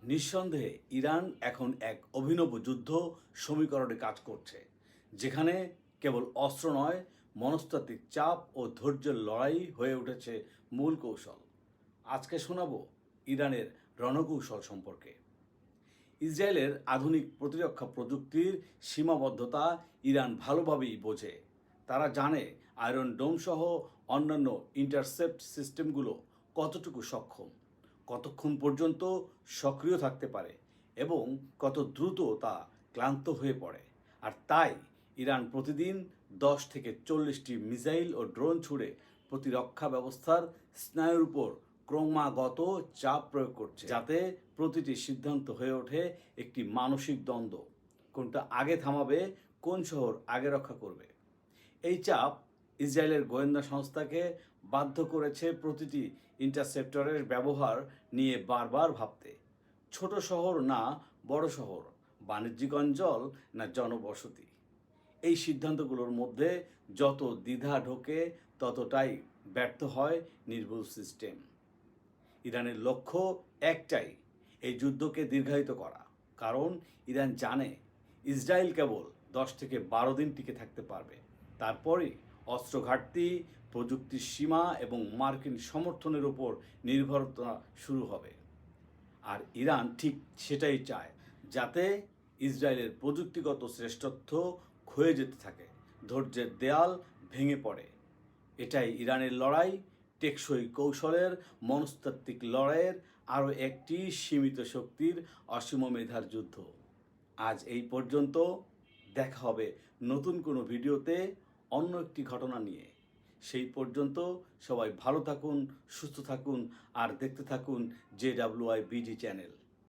নিঃসন্দেহে ইরান এখন এক অভিনব যুদ্ধ সমীকরণে কাজ করছে, যেখানে কেবল অস্ত্র নয়, মনস্তাত্ত্বিক চাপ ও ধৈর্যের লড়াই হয়ে উঠেছে মূল কৌশল। আজকে শোনাবো ইরানের রণকৌশল সম্পর্কে। ইসরায়েলের আধুনিক প্রতিরক্ষা প্রযুক্তির সীমাবদ্ধতা ইরান ভালোভাবেই বোঝে। তারা জানে আয়রন ডোম সহ অন্যান্য ইন্টারসেপ্ট সিস্টেমগুলো কতটুকু সক্ষম, কতক্ষণ পর্যন্ত সক্রিয় থাকতে পারে এবং কত দ্রুত তা ক্লান্ত হয়ে পড়ে। আর তাই ইরান প্রতিদিন 10 থেকে 40টি মিসাইল ও ড্রোন ছুড়ে প্রতিরক্ষা ব্যবস্থার স্নায়ুর উপর ক্রমাগত চাপ প্রয়োগ করছে, যাতে প্রতিটি সিদ্ধান্ত হয়ে ওঠে একটি মানসিক দ্বন্দ্ব। কোনটা আগে থামাবে, কোন শহর আগে রক্ষা করবে। এই চাপ ইসরায়েলের গোয়েন্দা সংস্থাকে বাধ্য করেছে প্রতিটি ইন্টারসেপ্টরের ব্যবহার নিয়ে বারবার ভাবতে। ছোট শহর না বড় শহর, বাণিজ্যিক অঞ্চল না জনবসতি, এই সিদ্ধান্তগুলোর মধ্যে যত দ্বিধা ঢোকে ততটাই ব্যর্থ হয় নির্ভুল সিস্টেম। ইরানের লক্ষ্য একটাই, এই যুদ্ধকে দীর্ঘায়িত করা। কারণ ইরান জানে ইসরায়েল কেবল 10 থেকে 12 দিন টিকে থাকতে পারবে। তারপরই অস্ত্র ঘাটতি, প্রযুক্তির সীমা এবং মার্কিন সমর্থনের উপর নির্ভরতা শুরু হবে। আর ইরান ঠিক সেটাই চায়, যাতে ইসরায়েলের প্রযুক্তিগত শ্রেষ্ঠত্ব ক্ষয়ে যেতে থাকে, ধৈর্যের দেয়াল ভেঙে পড়ে। এটাই ইরানের লড়াই, টেকসই কৌশলের, মনস্তাত্ত্বিক লড়াইয়ের, আরও একটি সীমিত শক্তির অসীম মেধার যুদ্ধ। আজ এই পর্যন্ত। দেখা হবে নতুন কোনো ভিডিওতে অন্য একটি ঘটনা নিয়ে। সেই পর্যন্ত সবাই ভালো থাকুন, সুস্থ থাকুন আর দেখতে থাকুন JWI BG চ্যানেল।